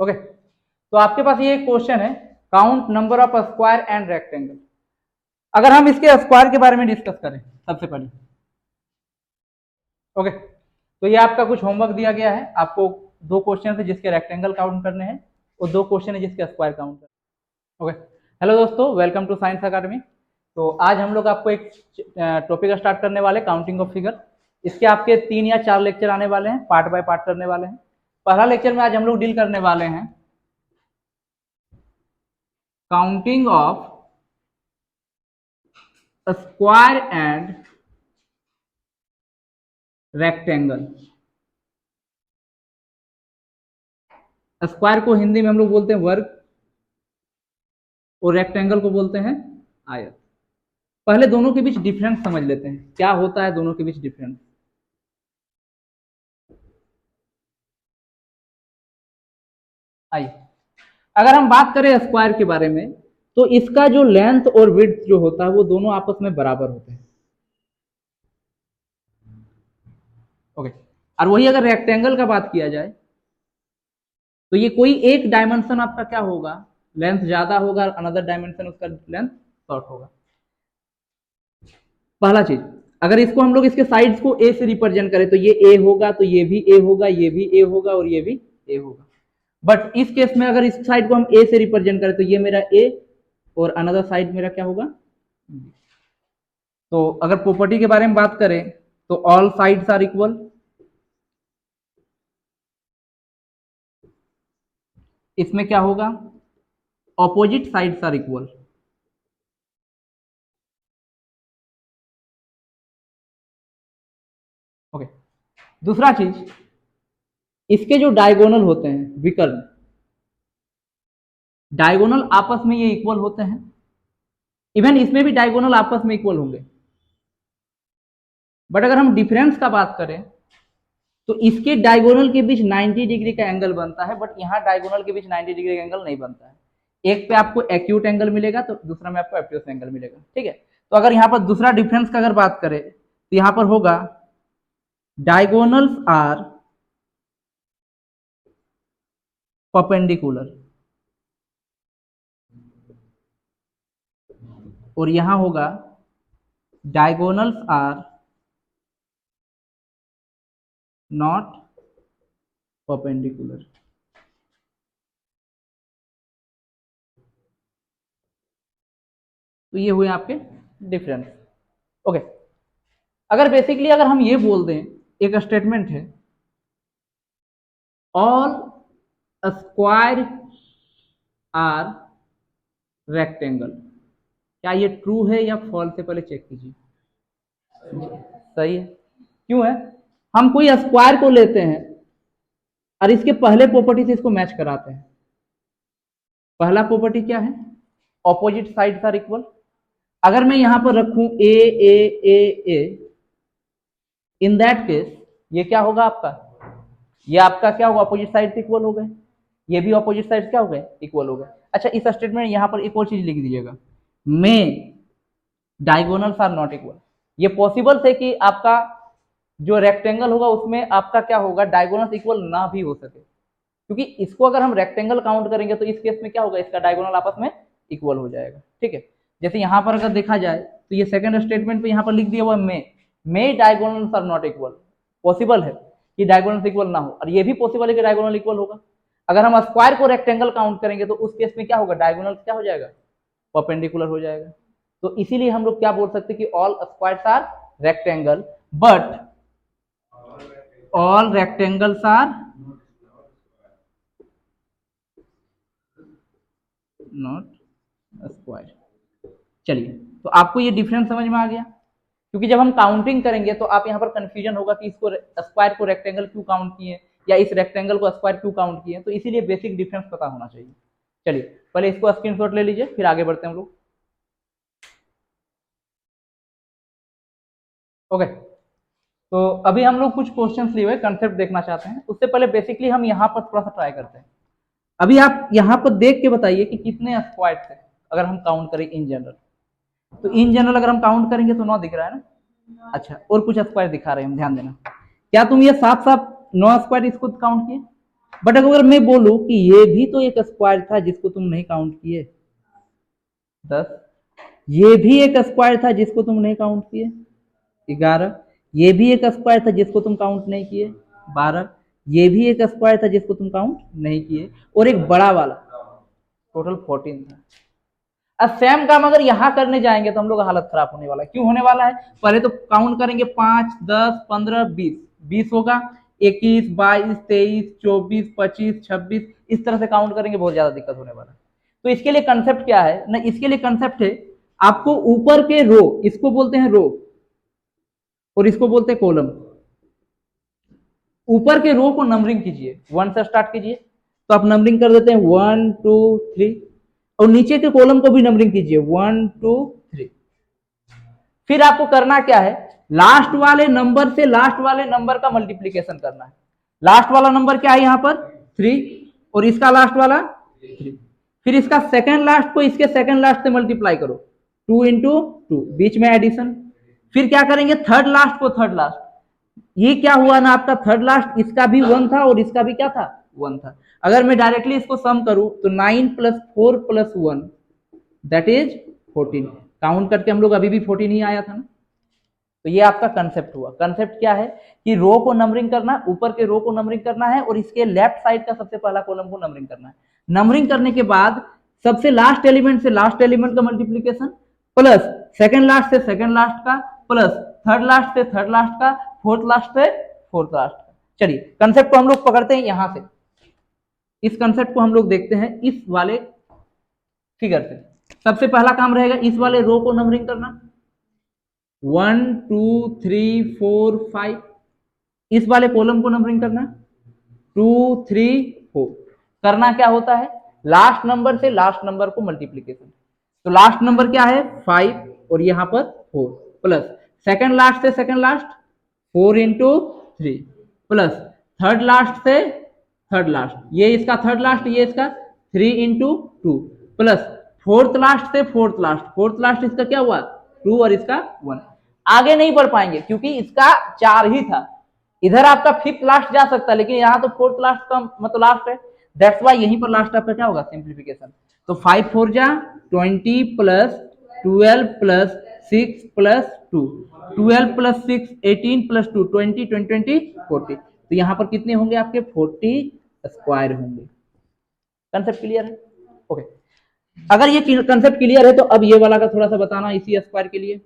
Okay, तो आपके पास ये एक क्वेश्चन है, count number of square and rectangle. अगर हम इसके स्क्वायर के बारे में डिस्कस करें सबसे पहले, ओके, तो ये आपका कुछ होमवर्क दिया गया है। आपको दो क्वेश्चन है जिसके रेक्टेंगल काउंट करने हैं और दो क्वेश्चन है जिसके स्क्वायर काउंट करने। ओके, हेलो दोस्तों, वेलकम टू साइंस अकेडमी। तो आज हम लोग आपको एक टॉपिक स्टार्ट करने वाले, काउंटिंग ऑफ फिगर। इसके आपके 3 या 4 लेक्चर आने वाले हैं, पार्ट बाय पार्ट करने वाले हैं। पहला लेक्चर में आज हम लोग डील करने वाले हैं counting of square and rectangle. Square को हिंदी में हम लोग बोलते हैं वर्ग और रेक्टेंगल को बोलते हैं आयत। पहले दोनों के बीच डिफरेंस समझ लेते हैं, क्या होता है दोनों के बीच डिफरेंस। आइए, अगर हम बात करें स्क्वायर के बारे में, तो इसका जो लेंथ और विड्थ जो होता है वो दोनों आपस में बराबर होते हैं। ओके, और वही अगर रेक्टेंगल का बात किया जाए तो ये कोई एक डायमेंशन आपका क्या होगा, लेंथ ज्यादा होगा, अनदर डायमेंशन उसका लेंथ शॉर्ट होगा। पहला चीज, अगर इसको हम लोग इसके साइड्स को ए से रिप्रेजेंट करें तो ये ए होगा, तो ये भी ए होगा, ये भी ए होगा और ये भी ए होगा। बट इस केस में अगर इस साइड को हम ए से रिप्रेजेंट करें तो ये मेरा ए और अनदर साइड मेरा क्या होगा। तो अगर प्रॉपर्टी के बारे में बात करें तो ऑल साइड्स आर इक्वल, इसमें क्या होगा, opposite sides are equal. Okay, दूसरा चीज, इसके जो डायगोनल होते हैं विकर्ण, डायगोनल आपस में ये इक्वल होते हैं। इवन इसमें भी डायगोनल आपस में इक्वल होंगे। बट अगर हम डिफरेंस का बात करें तो इसके डायगोनल के बीच 90 डिग्री का एंगल बनता है, बट यहाँ डायगोनल के बीच 90 डिग्री का एंगल नहीं बनता है। एक पे आपको एक्यूट एंगल मिलेगा तो दूसरा में आपको ऑब्ट्यूस एंगल मिलेगा। ठीक है, तो अगर यहाँ पर दूसरा डिफरेंस का अगर बात करें तो यहाँ पर होगा डायगोनल्स आर परपेंडिकुलर और यहां होगा डायगोनल्स आर नॉट परपेंडिकुलर। तो ये हुए आपके डिफरेंस। ओके, अगर बेसिकली अगर हम ये बोल दें, एक स्टेटमेंट है, ऑल स्क्वायर आर रेक्टेंगल, क्या ये ट्रू है या फॉल्स है, पहले चेक कीजिए। सही है। क्यों है, हम कोई स्क्वायर को लेते हैं और इसके पहले प्रॉपर्टी से इसको मैच कराते हैं। पहला प्रॉपर्टी क्या है, ऑपोजिट साइड्स आर इक्वल। अगर मैं यहां पर रखूं ए ए ए ए, इन दैट केस ये क्या होगा आपका, ये आपका क्या होगा, अपोजिट साइड इक्वल हो गए, ये भी अपोजिट साइड क्या हो गए, इक्वल हो गए। अच्छा, इस स्टेटमेंट यहां पर एक और चीज लिख दीजिएगा, में डायगोनल्स आर नॉट इक्वल। ये पॉसिबल है कि आपका जो रेक्टेंगल होगा उसमें आपका क्या होगा, डायगोनल्स इक्वल ना भी हो सके, क्योंकि इसको अगर हम रेक्टेंगल काउंट करेंगे तो इस केस में क्या होगा, इसका डायगोनल आपस में इक्वल हो जाएगा। ठीक है, जैसे यहां पर अगर देखा जाए तो ये सेकंड स्टेटमेंट पे यहां पर लिख दिया हुआ में diagonals are not equal. Possible है कि डायगोनल्स इक्वल ना हो, और ये भी पॉसिबल है कि डायगोनल इक्वल होगा। अगर हम स्क्वायर को रेक्टेंगल काउंट करेंगे तो उस केस में क्या होगा, डायगोनल क्या हो जाएगा, परपेंडिकुलर हो जाएगा। तो इसीलिए हम लोग क्या बोल सकते हैं कि all squares are rectangle, but all rectangles are not square. चलिए, तो आपको ये डिफरेंस समझ में आ गया, क्योंकि जब हम काउंटिंग करेंगे तो आप यहाँ पर कंफ्यूजन होगा कि इसको स्क्वायर को रेक्टेंगल क्यों काउंट किए या इस रेक्टेंगल को स्क्वायर क्यों काउंट किए, तो इसीलिए बेसिक डिफरेंस पता होना चाहिए। चलिए, पहले इसको स्क्रीनशॉट ले लीजिए, फिर आगे बढ़ते हैं हम लोग। ओके, तो अभी हम लोग कुछ क्वेश्चंस लिए हुए कंसेप्ट देखना चाहते हैं। उससे पहले बेसिकली हम यहाँ पर थोड़ा सा ट्राई करते हैं। अभी आप यहाँ पर देख के बताइए कि कितने स्क्वायर थे अगर हम काउंट करें इन जनरल। तो इन जनरल अगर हम काउंट करेंगे तो 9 दिख रहा है ना। अच्छा, और कुछ स्क्वायर दिखा रहे हैं हम, ध्यान देना। क्या तुम ये साफ साफ 9 स्क्वायर इसको काउंट किए, बट अगर मैं बोलूं कि ये भी तो एक स्क्वायर था जिसको तुम नहीं काउंट किए, 10, ये भी एक स्क्वायर था जिसको तुम नहीं काउंट किए, 11, ये भी एक स्क्वायर था जिसको तुम काउंट नहीं किए, 12, ये भी एक स्क्वायर था जिसको तुम काउंट नहीं किए, और एक बड़ा वाला, टोटल 14 था। अब सेम काम अगर यहां करने जाएंगे तो हम लोग हालत खराब होने वाला है। क्यों होने वाला है? पहले तो काउंट करेंगे 5, 10, 15, 20, 20 होगा, 21, 22, 23, 24, 25, 26, इस तरह से काउंट करेंगे, बहुत ज्यादा दिक्कत होने वाला है। तो इसके लिए कंसेप्ट क्या है ना, इसके लिए कंसेप्ट है आपको ऊपर के रो, इसको बोलते हैं रो और इसको बोलते हैं कॉलम, ऊपर के रो को नंबरिंग कीजिए, 1 से स्टार्ट कीजिए, तो आप नंबरिंग कर देते हैं 1, 2, 3, और नीचे के कॉलम को भी नंबरिंग कीजिए 1, 2, 3। फिर आपको करना क्या है, लास्ट वाले नंबर से लास्ट वाले नंबर का मल्टीप्लीकेशन करना है। लास्ट वाला नंबर क्या है यहाँ पर 3, और इसका लास्ट वाला 3। फिर इसका सेकंड लास्ट को इसके सेकंड लास्ट से मल्टीप्लाई करो, 2 इंटू 2, बीच में एडिशन। फिर क्या करेंगे, थर्ड लास्ट को थर्ड लास्ट, ये क्या हुआ ना आपका थर्ड लास्ट, इसका भी 1 था और इसका भी क्या था 1 था। अगर मैं डायरेक्टली इसको सम करूं तो 9 + 4 + 1 दैट इज 14। काउंट करके हम लोग अभी भी 14 ही आया था ना। तो ये आपका कंसेप्ट हुआ। कंसेप्ट क्या है कि रो को नंबरिंग करना, ऊपर के रो को नंबरिंग करना है और इसके लेफ्ट साइड का सबसे पहला कॉलम को नंबरिंग करना है। नंबरिंग करने के बाद सबसे लास्ट एलिमेंट से लास्ट एलिमेंट का मल्टीप्लीकेशन, प्लस सेकंड लास्ट से सेकंड लास्ट का, प्लस थर्ड लास्ट से थर्ड लास्ट का, फोर्थ लास्ट से फोर्थ लास्ट का। चलिए कंसेप्ट को हम लोग पकड़ते हैं यहां से, इस कंसेप्ट को हम लोग देखते हैं इस वाले फिगर से। सबसे पहला काम रहेगा इस वाले रो को नंबरिंग करना, 1, 2, 3, 4, 5। इस वाले कॉलम को नंबरिंग करना 2, 3, 4। करना क्या होता है, लास्ट नंबर से लास्ट नंबर को मल्टीप्लीकेशन। तो लास्ट नंबर क्या है 5 और यहां पर 4, प्लस सेकंड लास्ट से second last 4 into 3, plus third last से थर्ड लास्ट, ये इसका थर्ड लास्ट, ये इसका 3 इंटू 2, प्लस फोर्थ लास्ट से फोर्थ लास्ट, फोर्थ लास्ट इसका क्या हुआ 2 और इसका 1। आगे नहीं बढ़ पाएंगे क्योंकि इसका 4 ही था। इधर आपका फिफ्थ लास्ट जा सकता है लेकिन यहाँ तो फोर्थ लास्ट का मतलब लास्ट है, दैट्स वाई यहीं पर लास्ट आपका क्या होगा सिंप्लीफिकेशन। तो 5 4 जा 20 plus 12 plus 6 plus 2, 12 plus 6 18 plus 2 20 20 20 40। तो यहाँ पर कितने होंगे आपके 40 स्क्वायर होंगे। कंसेप्ट क्लियर है? ओके, अगर ये कंसेप्ट क्लियर है तो अब ये वाला का थोड़ा सा बताना इसी स्क्वायर के लिए।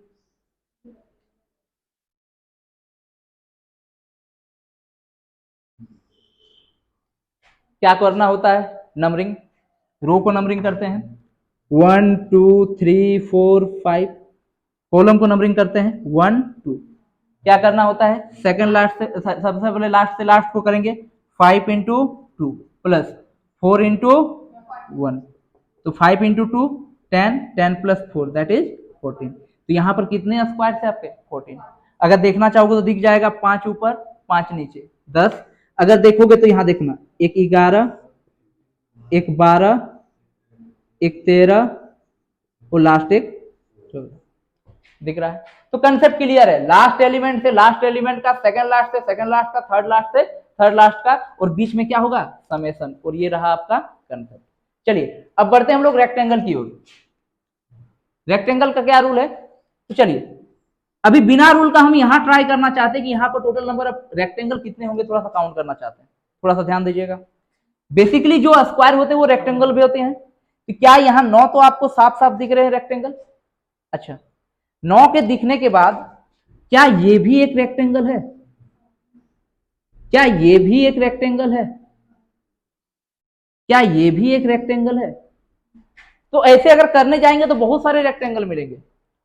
क्या करना होता है, नंबरिंग, रो को नंबरिंग करते हैं 1 2 3 4 5, कॉलम को नंबरिंग करते हैं 1 2। क्या करना होता है, सेकंड लास्ट से सबसे पहले लास्ट से लास्ट को करेंगे 5 इंटू 2 प्लस 4 इंटू 1, तो 5 इंटू 2 10, 10 प्लस 4 दैट इज 14। तो यहाँ पर कितने स्क्वायर थे आपके 14। अगर देखना चाहोगे तो दिख जाएगा 5 ऊपर 5 नीचे 10। अगर देखोगे तो यहाँ देखना एक 11, एक 12, एक 13 और लास्ट एक 14 दिख रहा है। तो कंसेप्ट क्लियर है, लास्ट एलिमेंट से लास्ट एलिमेंट का, सेकंड लास्ट से सेकंड लास्ट का, थर्ड लास्ट से थर्ड लास्ट का, और बीच में क्या होगा समेशन, और ये रहा आपका कंसेप्ट। चलिए अब बढ़ते हैं हम लोग रेक्टेंगल की ओर। रेक्टेंगल का क्या रूल है, तो चलिए अभी बिना रूल का हम यहाँ ट्राई करना चाहते हैं कि यहाँ पर टोटल नंबर ऑफ रेक्टेंगल कितने होंगे, थोड़ा सा काउंट करना चाहते हैं, थोड़ा सा ध्यान दीजिएगा। बेसिकली जो स्क्वायर होते हैं वो रेक्टेंगल भी होते हैं। तो क्या यहाँ 9 तो आपको साफ साफ दिख रहे हैं रेक्टेंगल। अच्छा, 9 के दिखने के बाद क्या ये भी एक रेक्टेंगल है, क्या ये भी एक रेक्टेंगल है, क्या ये भी एक रेक्टेंगल है। तो ऐसे अगर करने जाएंगे तो बहुत सारे रेक्टेंगल मिलेंगे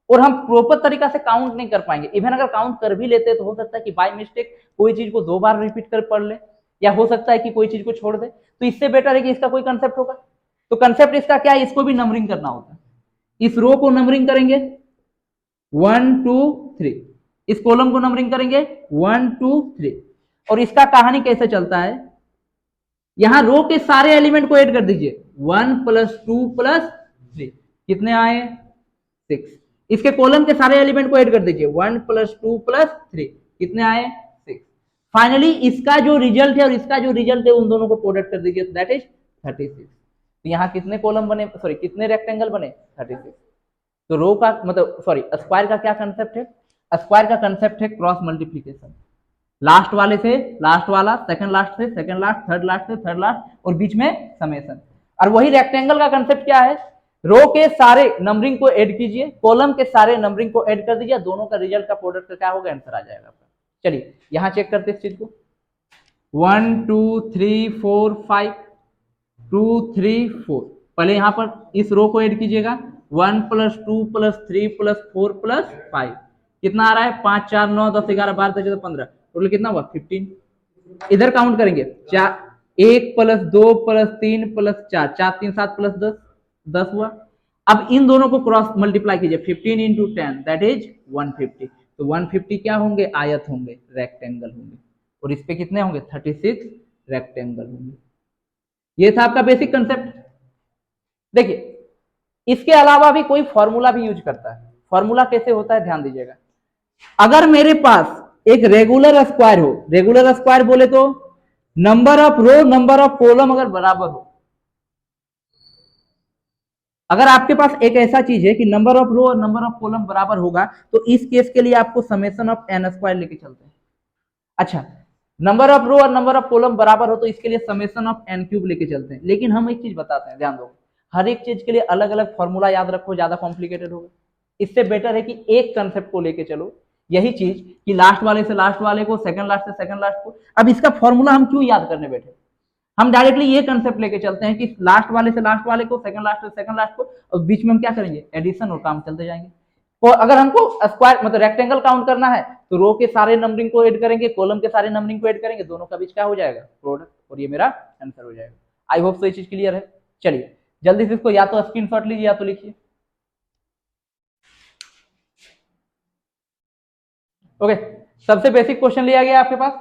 और हम प्रॉपर तरीका से काउंट नहीं कर पाएंगे। इवन अगर काउंट कर भी लेते हैं तो हो सकता है कि बाय मिस्टेक कोई चीज को 2 बार रिपीट कर पढ़ ले, या हो सकता है कि कोई चीज को छोड़ दे। तो इससे बेटर है कि इसका कोई कंसेप्ट होगा। तो कंसेप्ट इसका क्या है, इसको भी नंबरिंग करना होता है। इस रो को नंबरिंग करेंगे 1 2 3, इस कॉलम को नंबरिंग करेंगे 1 2 3, और इसका कहानी कैसे चलता है, यहां रो के सारे एलिमेंट को ऐड कर दीजिए 1 + 2 + 3, कितने आए 6। इसके कॉलम के सारे एलिमेंट को ऐड कर दीजिए 1 + 2 + 3, कितने आए 6। फाइनली इसका जो रिजल्ट है और इसका जो रिजल्ट है उन दोनों को प्रोडक्ट कर दीजिए, दैट इज 36। तो यहाँ कितने कॉलम बने, सॉरी कितने रेक्टेंगल बने, 36। तो रो का मतलब सॉरी स्क्वायर का क्या कंसेप्ट है, स्क्वायर का कंसेप्ट है क्रॉस मल्टीप्लीकेशन, लास्ट वाले से लास्ट वाला, सेकंड लास्ट से सेकंड लास्ट, थर्ड लास्ट से थर्ड लास्ट और बीच में समेशन। और वही रेक्टेंगल का कंसेप्ट क्या है, रो के सारे नंबरिंग को ऐड कीजिए, कॉलम के सारे नंबरिंग को ऐड कर दीजिए, दोनों का रिजल्ट का प्रोडक्ट क्या होगा, आंसर आ जाएगा आपका। चलिए यहां चेक करते इस चीज को, 1 2 3 4 5 2 3 4। पहले यहां पर इस रो को ऐड कीजिएगा, 1 + 2 + 3 + 4 + 5 कितना आ रहा है, 5 4 9 10 11 12 13 14 15, टोटल कितना हुआ 15। इधर काउंट करेंगे, 1 + 2 + 3 + 4 4 3 7 + 10 10 हुआ। अब इन दोनों को क्रॉस मल्टीप्लाई कीजिए, 15 × 10 दैट इज 150। तो 150 क्या होंगे, आयत होंगे, रेक्टेंगल होंगे, और इस पे कितने होंगे, 36 रेक्टेंगल होंगे। ये था आपका बेसिक कंसेप्ट। देखिए इसके अलावा भी कोई फॉर्मूला भी यूज करता है, फॉर्मूला कैसे होता है ध्यान दीजिएगा। अगर मेरे पास एक रेगुलर स्क्वायर हो, रेगुलर स्क्वायर बोले तो number of row number of column अगर बराबर हो, अगर आपके पास एक ऐसा चीज है कि नंबर ऑफ रो और नंबर ऑफ कॉलम बराबर होगा, तो इस केस के लिए आपको समेशन ऑफ n स्क्वायर लेके चलते हैं। अच्छा, नंबर ऑफ रो और नंबर ऑफ कॉलम बराबर हो तो इसके लिए समेशन ऑफ n क्यूब लेके चलते हैं। लेकिन हम एक चीज बताते हैं, ध्यान दो, हर एक चीज के लिए अलग अलग फॉर्मूला याद रखो, ज्यादा कॉम्प्लिकेटेड होगा। इससे बेटर है कि एक कंसेप्ट को लेके चलो, यही चीज कि लास्ट वाले से लास्ट वाले को, सेकंड लास्ट से सेकंड लास्ट को। अब इसका फॉर्मूला हम क्यों याद करने बैठे, हम डायरेक्टली ये कंसेप्ट लेके चलते हैं कि लास्ट वाले से लास्ट वाले को, सेकंड लास्ट से सेकंड लास्ट को, और बीच में हम क्या करेंगे, एडिशन और काम चलते जाएंगे। तो अगर हमको स्क्वायर मतलब रेक्टेंगल काउंट करना है तो रो के सारे नंबरिंग को ऐड करेंगे, कॉलम के सारे नंबरिंग को ऐड करेंगे, दोनों का बीच क्या हो जाएगा, प्रोडक्ट, और ये मेरा आंसर हो जाएगा। आई होप सो ये चीज क्लियर है। चलिए जल्दी से इसको या तो स्क्रीनशॉट लीजिए या तो लिखिए। ओके, सबसे बेसिक क्वेश्चन लिया गया आपके पास,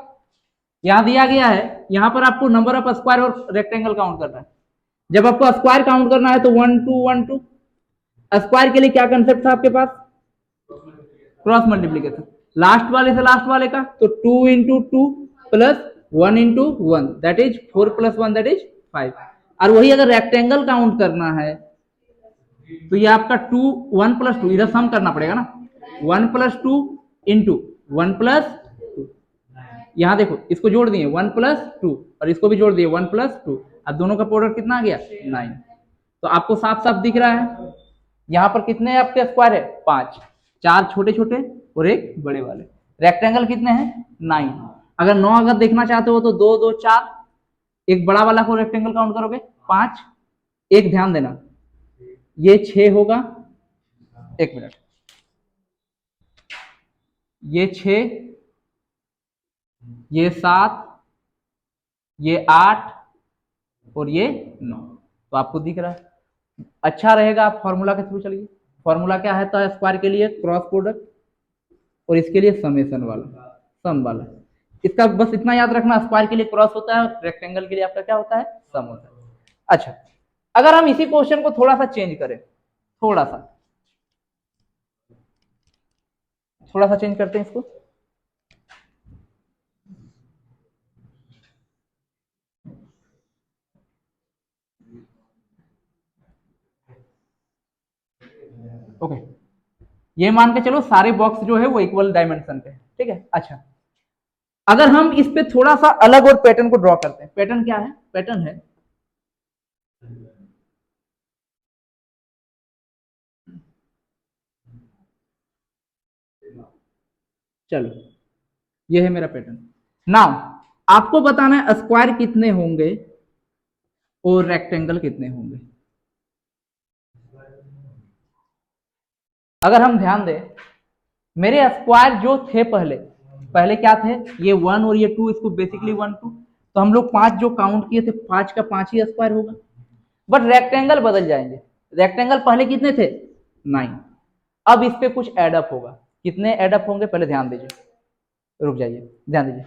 यहां दिया गया है, यहां पर आपको नंबर ऑफ स्क्वायर और रेक्टेंगल काउंट करना है। जब आपको स्क्वायर काउंट करना है तो 1 2 1 2, स्क्वायर के लिए क्या कंसेप्ट था आपके पास, क्रॉस मल्टीप्लीकेशन, लास्ट वाले से लास्ट वाले का, तो 2 × 2 + 1 × 1 दैट इज 4 + 1 दैट इज 5। और वही अगर रेक्टेंगल काउंट करना है तो ये आपका 2 1 + 2, इधर सम करना पड़ेगा ना, 1 + 2 × 1 + 2, यहां देखो इसको जोड़ दिए 1 + 2 और इसको भी जोड़ दिए 1 + 2, अब दोनों का प्रोडक्ट कितना आ गया, 9। तो आपको साफ साफ दिख रहा है यहाँ पर कितने आपके स्क्वायर है, 5, 4 छोटे छोटे और एक बड़े वाले। रेक्टेंगल कितने हैं, 9। अगर 9 अगर देखना चाहते हो तो 2 2 4, एक बड़ा वाला को रेक्टेंगल काउंट करोगे 5, एक ध्यान देना ये 6 होगा, एक मिनट, ये 6, ये 7, ये 8 और ये 9। तो आपको दिख रहा है, अच्छा रहेगा आप फॉर्मूला के थ्रू चलिए। फॉर्मूला क्या है, तो स्क्वायर के लिए क्रॉस प्रोडक्ट और इसके लिए समेशन वाला, सम वाला। इसका बस इतना याद रखना, स्क्वायर के लिए क्रॉस होता है, रेक्टेंगल के लिए आपका क्या होता है, सम होता है। अच्छा, अगर हम इसी क्वेश्चन को थोड़ा सा चेंज करें, थोड़ा सा चेंज करते हैं इसको। ओके, ये मान के चलो सारे बॉक्स जो है वो इक्वल डायमेंशन पे, ठीक है। अच्छा, अगर हम इस पे थोड़ा सा अलग और पैटर्न को ड्रॉ करते हैं, पैटर्न क्या है, पैटर्न है चलो ये है मेरा पैटर्न। नाउ आपको बताना है स्क्वायर कितने होंगे और रेक्टेंगल कितने होंगे। अगर हम ध्यान दें, मेरे स्क्वायर जो थे पहले पहले क्या थे, ये 1 और ये 2, इसको बेसिकली 1 2, तो हम लोग 5 जो काउंट किए थे 5 का 5 ही स्क्वायर होगा। बट रेक्टेंगल बदल जाएंगे, रेक्टेंगल पहले कितने थे, 9। अब इस पे कुछ एडअप होगा, कितने एडअप होंगे पहले ध्यान दीजिए, रुक जाइए ध्यान दीजिए,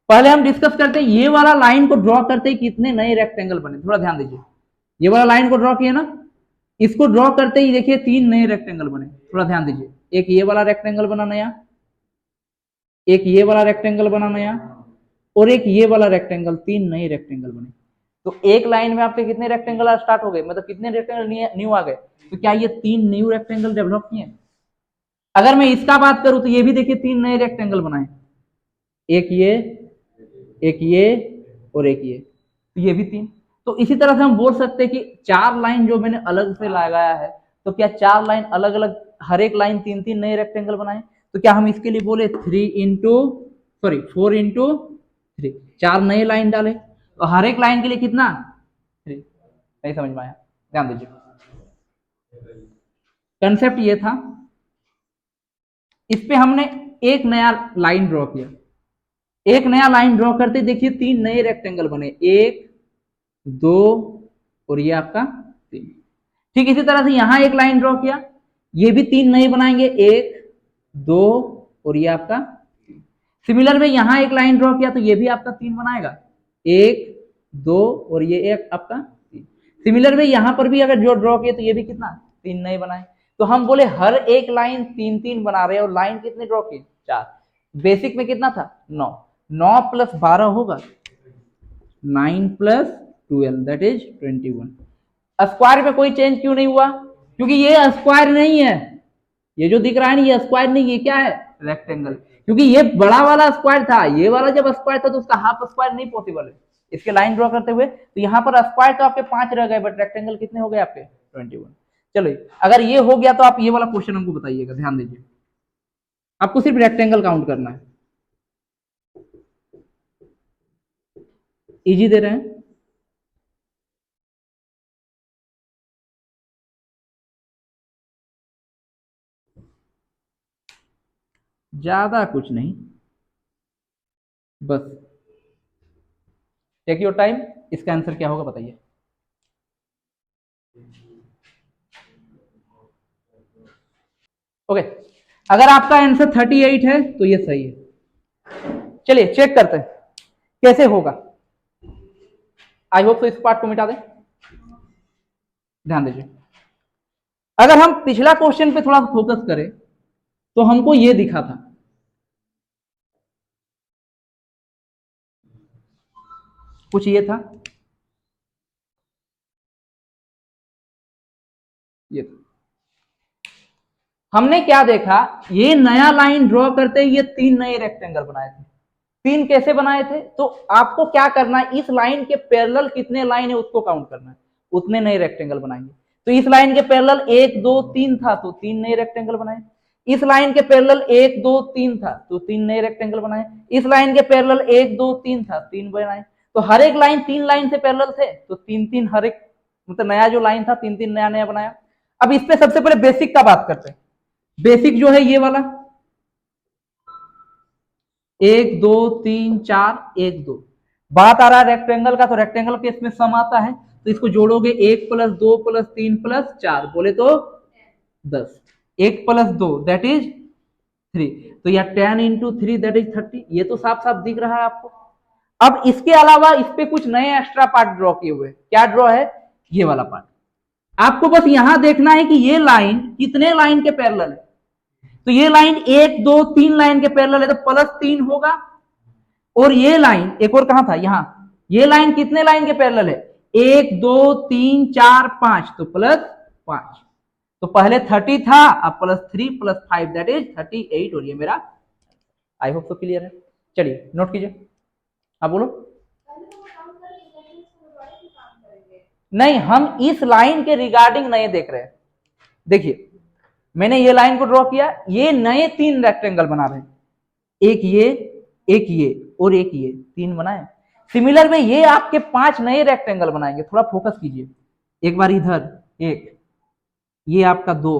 पहले हम डिस्कस करते हैं ये वाला लाइन को ड्रॉ करते ही कितने नए रेक्टेंगल बने, थोड़ा ध्यान दीजिए। ये वाला लाइन को ड्रॉ किया ना, इसको ड्रॉ करते ही देखिए 3 नए रेक्टेंगल बने, थोड़ा ध्यान दीजिए। एक ये वाला रेक्टेंगल बना नया, एक ये वाला रेक्टेंगल बना नया, और एक ये वाला रेक्टेंगल, 3 नए रेक्टेंगल बने। तो एक लाइन में आपके कितने रेक्टेंगल स्टार्ट हो गए, मतलब कितने रेक्टेंगल न्यू आ गए? तो क्या ये 3 न्यू रेक्टेंगल डेवलप किए? अगर मैं इसका बात करूं तो ये भी देखिए 3 नए रेक्टेंगल बनाए, एक ये, एक ये और एक ये, तो ये भी 3। तो इसी तरह से हम बोल सकते हैं कि 4 लाइन जो मैंने अलग से लगाया है, तो क्या 4 लाइन अलग अलग, हर एक लाइन 3-3 नए रेक्टेंगल बनाए? तो क्या हम इसके लिए बोले 4 इंटू 3, 4 नए लाइन डाले, तो हर एक लाइन के लिए कितना? 3। नहीं समझ में आया? ध्यान दीजिए, कंसेप्ट ये था, इस पे हमने एक नया लाइन ड्रॉ किया, एक नया लाइन ड्रॉ करते देखिए 3 नए रेक्टेंगल बने, 1 2 और ये आपका 3। ठीक इसी तरह से यहां एक लाइन ड्रॉ किया, ये भी 3 नए बनाएंगे, 1 2 और ये आपका। सिमिलर में यहां एक लाइन ड्रॉ किया तो ये भी आपका 3 बनाएगा, 1 2 और ये एक आपका 3। सिमिलर में यहां पर भी अगर जो ड्रॉ किया तो ये भी कितना? 3 नए बनाए। तो हम बोले हर एक लाइन 3-3 बना रहे हैं, और लाइन कितने ड्रॉ किए? 4। बेसिक में कितना था? 9, 9 प्लस 12 होगा 9 प्लस 12 दैट इज 21। स्क्वायर में कोई चेंज क्यों नहीं हुआ? क्योंकि ये स्क्वायर नहीं है, ये जो दिख रहा है ना ये स्क्वायर नहीं, ये क्या है? रेक्टेंगल। क्योंकि ये बड़ा वाला स्क्वायर था, ये वाला जब स्क्वायर था तो उसका हाफ स्क्वायर नहीं पॉसिबल है इसके लाइन ड्रॉ करते हुए। तो यहाँ पर स्क्वायर तो आपके 5 रह गए, बट रेक्टेंगल कितने हो गए आपके? 21। चलो अगर ये हो गया तो आप ये वाला क्वेश्चन हमको बताइएगा, ध्यान दीजिए, आपको सिर्फ रेक्टेंगल काउंट करना है, इजी दे रहे हैं। ज्यादा कुछ नहीं, बस टेक योर टाइम। इसका आंसर क्या होगा बताइए? ओके, अगर आपका आंसर 38 है तो ये सही है। चलिए चेक करते हैं कैसे होगा। आई होप तो इस पार्ट को मिटा दें। ध्यान दीजिए, अगर हम पिछला क्वेश्चन पे थोड़ा फोकस करें तो हमको ये दिखा था, कुछ ये था, ये था। हमने क्या देखा, ये नया लाइन ड्रॉ करते ये 3 नए रेक्टेंगल बनाए थे। 3 कैसे बनाए थे? तो आपको क्या करना है, इस लाइन के पैरेलल कितने लाइन है उसको काउंट करना है, उतने नए रेक्टेंगल बनाएंगे। तो इस लाइन के पैरेलल 1 2 3 था तो 3 नए रेक्टेंगल बनाए। इस लाइन के पैरेलल 1 2 3 था तो 3 नए रेक्टेंगल बनाए। इस लाइन के पैरेलल 1 2 3 था, 3 बनाए। तो हर एक लाइन 3 लाइन से पैरेलल थे तो 3-3 हर एक, मतलब नया जो लाइन था 3-3 नया नया बनाया। अब इस पे सबसे पहले बेसिक का बात करते हैं। बेसिक जो है ये वाला 1 2 3 4 1 2, बात आ रहा है रेक्टेंगल का, तो रेक्टेंगल के इसमें सम आता है, तो इसको जोड़ोगे 1 प्लस 2 प्लस 3 प्लस 4 बोले तो 10, 1 प्लस 2 दैट इज 3, तो यह 10 इंटू 3 दैट इज 30। ये तो साफ साफ दिख रहा है आपको। अब इसके अलावा इस पे कुछ नए एक्स्ट्रा पार्ट ड्रॉ किए हुए, क्या ड्रॉ है? ये वाला पार्ट। आपको बस यहां देखना है कि ये लाइन कितने लाइन के पैरेलल है। तो ये लाइन 1 2 3 लाइन के पैरेलल है तो प्लस 3 होगा, और ये लाइन एक और कहां था, यहां, ये लाइन कितने लाइन के पैरेलल है? 1 2 3 4 5 तो प्लस 5। तो पहले 30 था, अब प्लस 3 प्लस 5 दैट इज 38, और ये मेरा। आई होप तो क्लियर है। चलिए नोट कीजिए, हाँ बोलो। नहीं, हम इस लाइन के रिगार्डिंग नहीं देख रहे हैं। देखिए मैंने ये लाइन को ड्रॉ किया, ये नए 3 रेक्टेंगल बना रहे हैं, एक ये, एक ये और एक ये, 3 बनाए। सिमिलर में ये आपके 5 नए रेक्टेंगल बनाएंगे, थोड़ा फोकस कीजिए। एक बार इधर एक, ये आपका 2,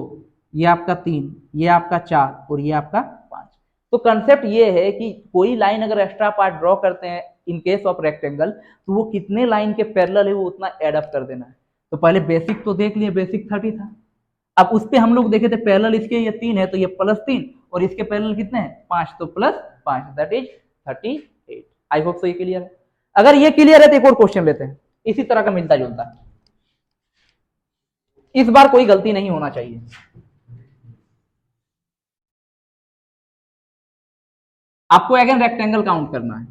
ये आपका 3, ये आपका 4 और ये आपका 5। तो कंसेप्ट ये है कि कोई लाइन अगर एक्स्ट्रा पार्ट ड्रॉ करते हैं इन केस ऑफ रेक्टेंगल, तो वो कितने लाइन के पैरेलल है वो उतना एड अप कर देना है। तो पहले बेसिक तो देख लिए, बेसिक 30 था। अब उस पे हम लोग देखे थे पैरेलल इसके ये 3 है तो ये प्लस 3, और इसके पैरेलल कितने हैं? 5, तो plus 5 that is 38। I hope so ये क्लियर है। अगर ये क्लियर है तो एक और क्वेश्चन लेते हैं, इसी तरह का मिलता जुलता। इस बार कोई गलती नहीं होना चाहिए। आपको अगेन रेक्टेंगल काउंट करना है।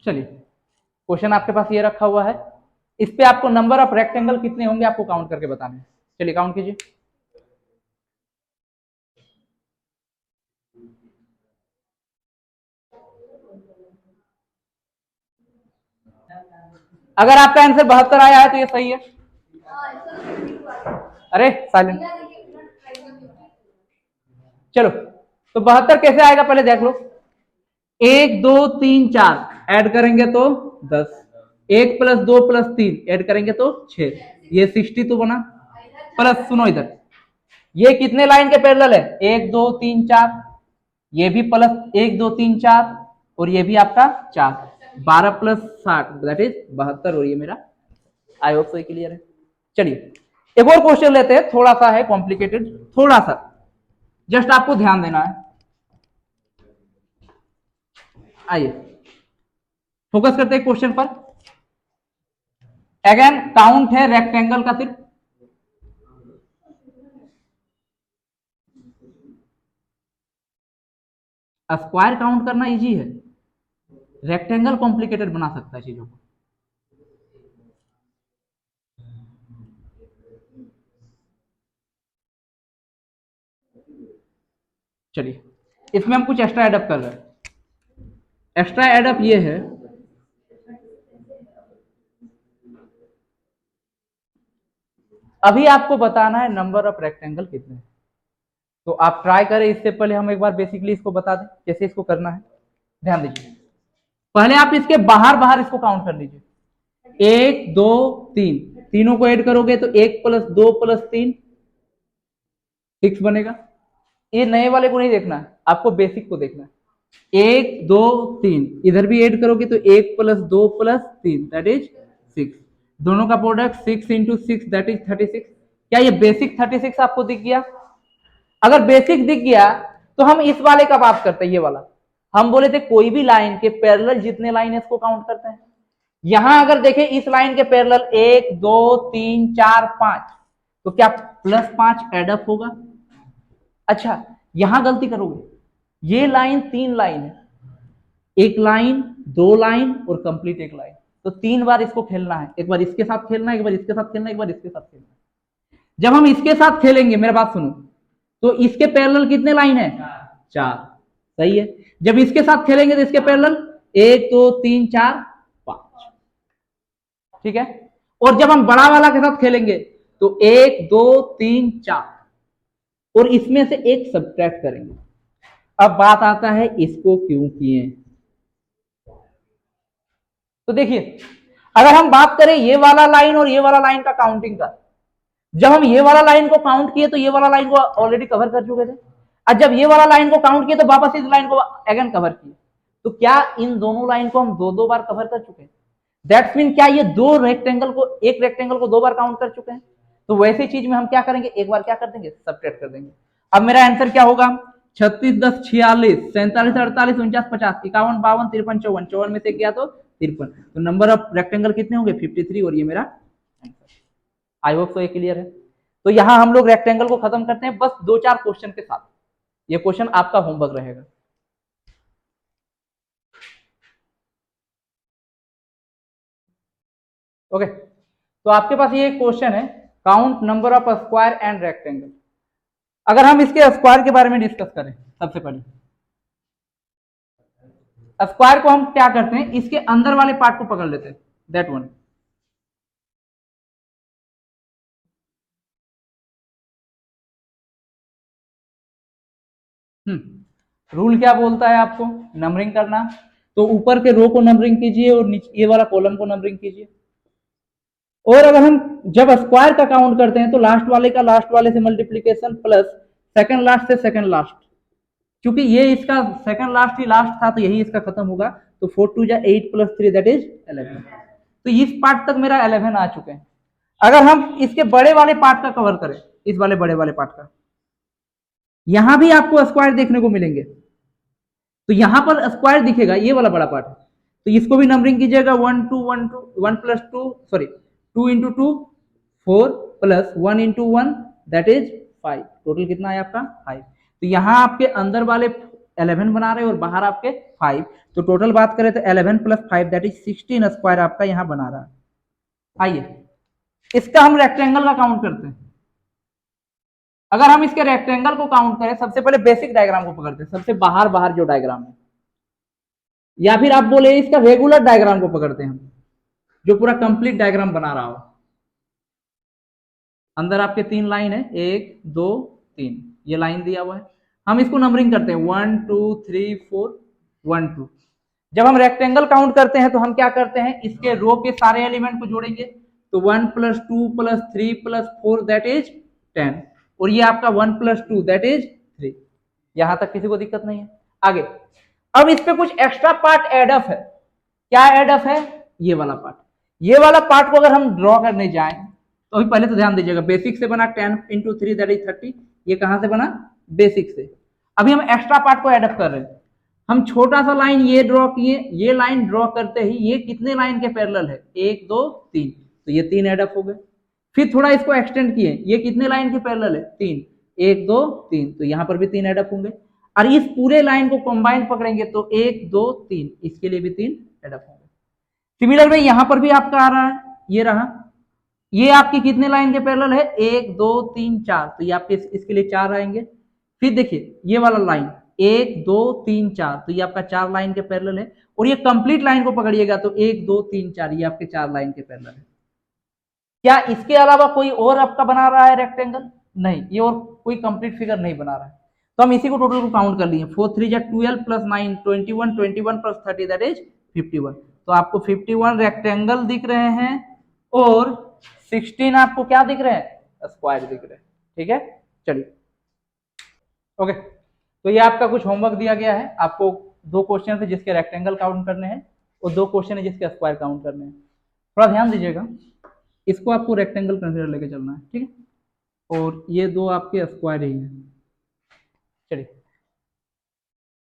चलिए क्वेश्चन आपके पास ये रखा हुआ है, इस पे आपको नंबर ऑफ रेक्टेंगल कितने होंगे आपको काउंट करके बताने हैं। चलिए काउंट कीजिए। अगर आपका आंसर 72 आया है तो ये सही है। अरे साइलेंट। चलो तो 72 कैसे आएगा पहले देख लो। 1 2 3 4 ऐड करेंगे तो 10, 1 प्लस 2 प्लस 3 ऐड करेंगे तो 6, ये 62 बना। प्लस सुनो इधर, ये कितने लाइन के पैरेलल है, 1 2 3 4, ये भी प्लस 1 2 3 4 और ये भी आपका 4, 12 प्लस 60 दैट इज 72 और ये मेरा। आई होप सो क्लियर है। चलिए एक और क्वेश्चन लेते हैं, थोड़ा सा है कॉम्प्लिकेटेड, थोड़ा सा जस्ट आपको ध्यान देना है। आइए फोकस करते हैं क्वेश्चन पर। अगेन काउंट है रेक्टेंगल का सिर्फ, स्क्वायर काउंट करना इजी है, रेक्टेंगल कॉम्प्लिकेटेड बना सकता है चीजों को। चलिए इसमें हम कुछ एक्स्ट्रा एडअप कर रहे हैं। एक्स्ट्रा एडअप ये है, अभी आपको बताना है नंबर ऑफ रेक्टेंगल कितने हैं। तो आप ट्राई करें, इससे पहले हम एक बार बेसिकली इसको बता दें कैसे इसको करना है। ध्यान दीजिए, पहले आप इसके बाहर बाहर इसको काउंट कर लीजिए। 1 2 3, तीनों को ऐड करोगे तो 1 प्लस 2 प्लस 3 6 बनेगा। ये नए वाले को नहीं देखना है, आपको बेसिक को देखना है। 1 2 3 इधर भी ऐड करोगे तो 1 प्लस 2 प्लस 3 दैट इज 6, दोनों का प्रोडक्ट 6 इंटू 6 दैट इज 36। क्या ये बेसिक 36 आपको दिख गया? अगर बेसिक दिख गया तो हम इस वाले का बात करते हैं, ये वाला हम बोले थे कोई भी लाइन के पैरेलल जितने लाइन है इसको काउंट करते हैं। यहां अगर देखें इस लाइन के पैरेलल 1 2 3 4 5, तो क्या प्लस 5 एडअप होगा? अच्छा यहां गलती करोगे, ये लाइन 3 लाइन है, एक लाइन 2 लाइन और कंप्लीट एक लाइन, तो 3 बार इसको खेलना है, एक बार इसके साथ खेलना है, एक बार इसके साथ खेलना है, एक बार इसके साथ खेलना है। जब हम इसके साथ खेलेंगे, मेरा बात सुनो, तो इसके पैरेलल कितने लाइन है? 4, सही है। जब इसके साथ खेलेंगे तो इसके पैरेलल 1 2 3 4 5, ठीक है। और जब हम बड़ा वाला के साथ खेलेंगे तो 1 2 3 4 और इसमें से एक सब्ट्रैक्ट करेंगे। अब बात आता है इसको क्यों किए। तो देखिए अगर हम बात करें ये वाला लाइन और ये वाला लाइन का काउंटिंग का, जब हम ये वाला लाइन को काउंट किए तो ये वाला लाइन को ऑलरेडी कवर कर चुके थे, और जब ये वाला लाइन को काउंट किए तो वापस इस लाइन को अगेन कवर किए। तो क्या इन दोनों लाइन को हम दो दो बार कवर कर चुके हैं? दैट्स मीन क्या ये दो रेक्टेंगल को, एक रेक्टेंगल को 2 बार काउंट कर चुके हैं? तो वैसी चीज में हम क्या करेंगे, एक बार क्या कर देंगे, सब्ट्रैक्ट कर देंगे। अब मेरा आंसर क्या होगा, 36 10 46 47 48 49 50 51 52 53 54, 54 में से गया तो 53, तो नंबर ऑफ रेक्टेंगल कितने होंगे, 53, और ये मेरा आंसर। आई होप तो ये क्लियर है। तो यहां हम लोग रेक्टेंगल को खत्म करते हैं बस 2-4 क्वेश्चन के साथ। ये क्वेश्चन आपका होमवर्क रहेगा। ओके तो आपके पास ये क्वेश्चन है, count number of square and rectangle. अगर हम इसके स्क्वायर के बारे में डिस्कस करें, सबसे पहले स्क्वायर को हम क्या करते हैं, इसके अंदर वाले पार्ट को पकड़ लेते हैं, दैट वन। रूल क्या बोलता है आपको, नंबरिंग करना। तो ऊपर के रो को नंबरिंग कीजिए और नीचे ये वाला कॉलम को नंबरिंग कीजिए। और अगर हम जब स्क्वायर का काउंट करते हैं तो लास्ट वाले का लास्ट वाले से मल्टीप्लीकेशन प्लस सेकंड लास्ट से सेकंड लास्ट, क्योंकि ये इसका सेकंड लास्ट ही लास्ट था तो यही इसका खत्म होगा। तो 4 2 8 प्लस 3 दैट इज 11। तो इस पार्ट तक मेरा 11 आ चुके हैं। अगर हम इसके बड़े वाले पार्ट का कवर करें, इस वाले बड़े वाले पार्ट का, यहां भी आपको स्क्वायर देखने को मिलेंगे। तो यहां पर स्क्वायर दिखेगा, ये वाला बड़ा पार्ट है, तो इसको भी नंबरिंग कीजिएगा 1 2 1 2 1 plus 2 sorry 2 into 2 4 plus 1 into 1 that is 5, total कितना है आपका 5। तो यहाँ आपके अंदर वाले 11 बना रहे हैं और बाहर आपके 5, तो टोटल बात करें तो 11 प्लस 5 दैट इज 16 स्क्वायर आपका यहाँ बना रहा है। आइए इसका हम रेक्टेंगल का काउंट करते हैं। अगर हम इसके रेक्टेंगल को काउंट करें, सबसे पहले बेसिक डायग्राम को पकड़ते हैं, सबसे बाहर बाहर जो डायग्राम है, या फिर आप बोले इसका रेगुलर डायग्राम को पकड़ते हैं हम, जो पूरा कंप्लीट डायग्राम बना रहा हो। अंदर आपके 3 लाइन है, 1 2 3, ये लाइन दिया हुआ है। हम इसको नंबरिंग करते हैं 1 2 3 4 1 2। जब हम रेक्टेंगल काउंट करते हैं तो हम क्या करते हैं, इसके रो के सारे एलिमेंट को जोड़ेंगे, तो 1 + 2 + 3 + 4 दैट इज 10, और ये आपका 1 + 2 दैट इज 3। यहां तक किसी को दिक्कत नहीं है? आगे अब इस पे कुछ एक्स्ट्रा पार्ट एड अप है। क्या एड अप है? ये वाला पार्ट। ये वाला पार्ट को अगर हम ड्रॉ करने जाएं तो अभी पहले तो ध्यान दीजिएगा, बेसिक से बना 10 × 3 दैट इज 30। ये कहां से बना? बेसिक से। अभी हम एक्स्ट्रा पार्ट को एड अप कर रहे हैं। हम छोटा सा लाइन ये ड्रॉ किए, ये लाइन ड्रॉ करते ही ये कितने लाइन के पैरेलल है? 1 2 3, तो ये 3 एड अप हो गए। फिर थोड़ा इसको एक्सटेंड किए, ये कितने लाइन के पैरेलल है? 3, 1 2 3, तो यहां पर भी 3 एड अप होंगे। और इस पूरे लाइन को कंबाइन पकड़ेंगे तो 1 2 3, इसके लिए भी 3 एड अप होंगे। सिमिलर वे यहां पर भी आपका आ रहा है, ये रहा, ये आपकी कितने लाइन के पैरेलल है? 1 2 3 4, तो ये आपके इसके लिए 4 आएंगे। फिर देखिए ये वाला लाइन 1 2 3 4, तो ये आपका 4 लाइन के पैरेलल है। और ये कंप्लीट लाइन को पकड़िएगा तो 1 2 3 4, ये आपके 4 लाइन के पैरेलल है। क्या इसके अलावा कोई और आपका बना रहा है रेक्टेंगल? नहीं, ये और कोई कंप्लीट फिगर नहीं बना रहा है। तो हम इसी को टोटल को काउंट कर लिए, 4 3 12 + 9 21, 21 + 30 दैट इज 51। तो आपको 51 रेक्टेंगल दिख रहे हैं और 16 आपको क्या दिख रहे हैं? स्क्वायर दिख रहे हैं। ठीक है, चलिए ओके। तो ये आपका कुछ होमवर्क दिया गया है, आपको 2 क्वेश्चन है जिसके रेक्टेंगल काउंट करने हैं और 2 क्वेश्चन है जिसके स्क्वायर काउंट करने हैं। थोड़ा ध्यान दीजिएगा, इसको आपको रेक्टेंगल कंसीडर लेके चलना है, ठीक है, और ये 2 आपके स्क्वायर ही हैं। चलिए